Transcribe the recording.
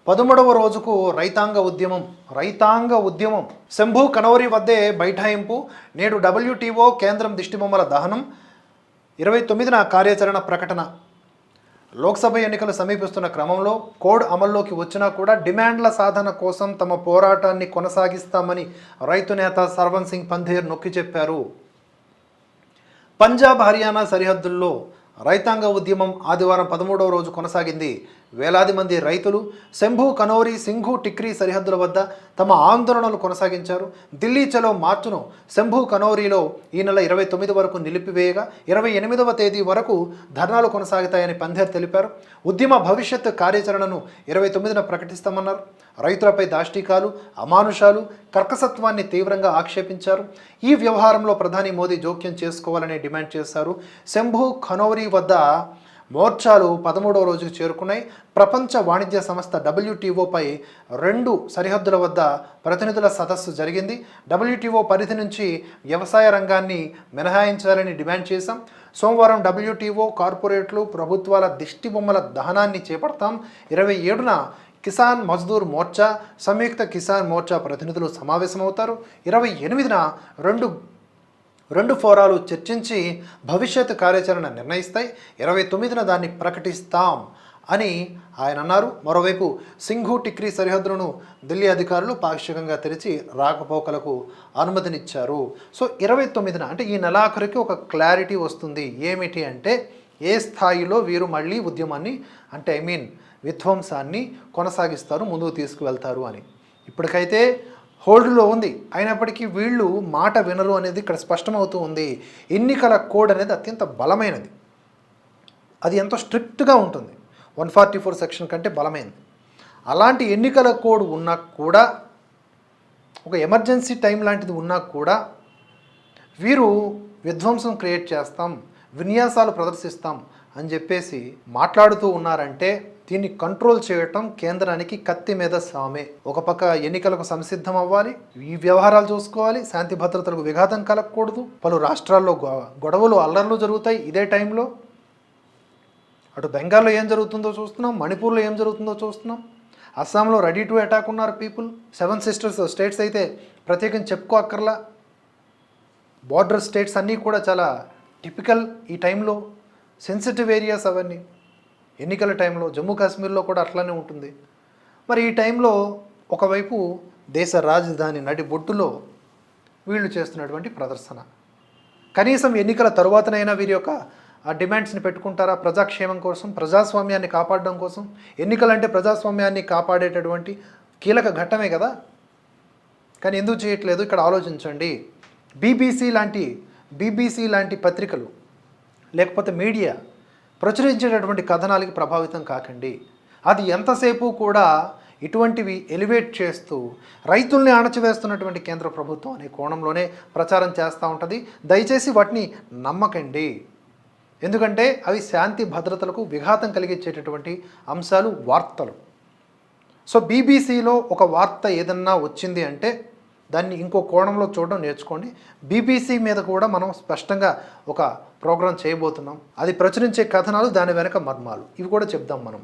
13వ రోజుకు రైతాంగ ఉద్యమం శంభు కనౌరి వద్దే బైఠాయింపు. నేడు WTO కేంద్రం దిష్టిబొమ్మల దహనం. 29న కార్యాచరణ ప్రకటన. లోక్సభ ఎన్నికలు సమీపిస్తున్న క్రమంలో కోడ్ అమల్లోకి వచ్చినా కూడా డిమాండ్ల సాధన కోసం తమ పోరాటాన్ని కొనసాగిస్తామని రైతు నేత సర్వన్ సింగ్ పంధేర్ నొక్కి చెప్పారు. పంజాబ్ హర్యానా సరిహద్దుల్లో రైతాంగ ఉద్యమం ఆదివారం 13వ రోజు కొనసాగింది. వేలాది మంది రైతులు శంభు కనౌరి సింఘు టిక్రీ సరిహద్దుల వద్ద తమ ఆందోళనలు కొనసాగించారు. ఢిల్లీ చలో మార్చును శంభు కనౌరిలో ఈ నెల 29 వరకు నిలిపివేయగా 28వ తేదీ వరకు ధర్నాలు కొనసాగుతాయని పంధేర్ తెలిపారు. ఉద్యమ భవిష్యత్ కార్యాచరణను 29న ప్రకటిస్తామన్నారు. రైతులపై దాష్టీకాలు, అమానుషాలు, కర్కసత్వాన్ని తీవ్రంగా ఆక్షేపించారు. ఈ వ్యవహారంలో ప్రధాని మోదీ జోక్యం చేసుకోవాలని డిమాండ్ చేశారు. శంభు కనౌరి వద్ద మోర్చాలు 13వ రోజుకు చేరుకున్నాయి. ప్రపంచ వాణిజ్య సంస్థ WTOపై 2 సరిహద్దుల వద్ద ప్రతినిధుల సదస్సు జరిగింది. WTO పరిధి నుంచి వ్యవసాయ రంగాన్ని మినహాయించాలని డిమాండ్ చేశాం. సోమవారం WTO కార్పొరేట్లు, ప్రభుత్వాల దిష్టిబొమ్మల దహనాన్ని చేపడతాం. 27న కిసాన్ మజ్దూర్ మోర్చా, సంయుక్త కిసాన్ మోర్చా ప్రతినిధులు సమావేశమవుతారు. 28న రెండు ఫోరాలు చర్చించి భవిష్యత్ కార్యాచరణ నిర్ణయిస్తాయి. 29న దాన్ని ప్రకటిస్తాం అని ఆయన అన్నారు. మరోవైపు సింఘు టిక్రీ సరిహద్దులను ఢిల్లీ అధికారులు పాక్షికంగా తెరిచి రాకపోకలకు అనుమతినిచ్చారు. సో 29న అంటే ఈ నెలాఖరికి ఒక క్లారిటీ వస్తుంది. ఏమిటి అంటే ఏ స్థాయిలో వీరు మళ్ళీ ఉద్యమాన్ని అంటే విధ్వంసాన్ని కొనసాగిస్తారు, ముందుకు తీసుకువెళ్తారు అని. ఇప్పటికైతే హోల్డ్లో ఉంది. అయినప్పటికీ వీళ్ళు మాట వినరు అనేది ఇక్కడ స్పష్టమవుతూ ఉంది. ఎన్నికల కోడ్ అనేది అత్యంత బలమైనది. అది ఎంతో స్ట్రిక్ట్గా ఉంటుంది. 144 సెక్షన్ కంటే బలమైనది. అలాంటి ఎన్నికల కోడ్ ఉన్నా కూడా, ఒక ఎమర్జెన్సీ టైం లాంటిది ఉన్నా కూడా వీరు విధ్వంసం క్రియేట్ చేస్తాం, విన్యాసాలు ప్రదర్శిస్తాం అని చెప్పేసి మాట్లాడుతూ ఉన్నారంటే దీన్ని కంట్రోల్ చేయటం కేంద్రానికి కత్తి మీద సామే. ఒక పక్క ఎన్నికలకు సంసిద్ధం అవ్వాలి, ఈ వ్యవహారాలు చూసుకోవాలి, శాంతి భద్రతలకు విఘాతం కలగకూడదు. పలు రాష్ట్రాల్లో గొడవలు, అల్లర్లు జరుగుతాయి ఇదే టైంలో. అటు బెంగాల్లో ఏం జరుగుతుందో చూస్తున్నాం, మణిపూర్లో ఏం జరుగుతుందో చూస్తున్నాం, అస్సాంలో రెడీ టు అటాక్ ఉన్నారు పీపుల్. 7 సిస్టర్స్ స్టేట్స్ అయితే ప్రత్యేకంగా చెప్పుకోక్కర్లా. బార్డర్ స్టేట్స్ అన్నీ కూడా చాలా టిపికల్ ఈ టైంలో సెన్సిటివ్ ఏరియాస్ అవన్నీ. ఎన్నికల టైంలో జమ్మూ కాశ్మీర్లో కూడా అట్లానే ఉంటుంది. మరి ఈ టైంలో ఒకవైపు దేశ రాజధాని నడిబొడ్డులో వీళ్ళు చేస్తున్నటువంటి ప్రదర్శన. కనీసం ఎన్నికల తరువాతనైనా వీరి యొక్క డిమాండ్స్ని పెట్టుకుంటారా? ప్రజాక్షేమం కోసం, ప్రజాస్వామ్యాన్ని కాపాడడం కోసం. ఎన్నికలంటే ప్రజాస్వామ్యాన్ని కాపాడేటటువంటి కీలక ఘట్టమే కదా. కానీ ఎందుకు చేయట్లేదు ఇక్కడ ఆలోచించండి. బీబీసీ లాంటి పత్రికలు లేకపోతే మీడియా ప్రచురించేటటువంటి కథనాలకి ప్రభావితం కాకండి. అది ఎంతసేపు కూడా ఇటువంటివి ఎలివేట్ చేస్తూ రైతుల్ని అణచివేస్తున్నటువంటి కేంద్ర ప్రభుత్వం అనే కోణంలోనే ప్రచారం చేస్తూ ఉంటుంది. దయచేసి వాటిని నమ్మకండి. ఎందుకంటే అవి శాంతి భద్రతలకు విఘాతం కలిగించేటటువంటి అంశాలు, వార్తలు. సో బీబీసీలో ఒక వార్త ఏదన్నా వచ్చింది అంటే దాన్ని ఇంకో కోణంలో చూడడం నేర్చుకోండి. బీబీసీ మీద కూడా మనం స్పష్టంగా ఒక ప్రోగ్రాం చేయబోతున్నాం. అది ప్రచురించే కథనాలు, దాని వెనక మర్మాలు, ఇవి కూడా చెప్దాం మనం.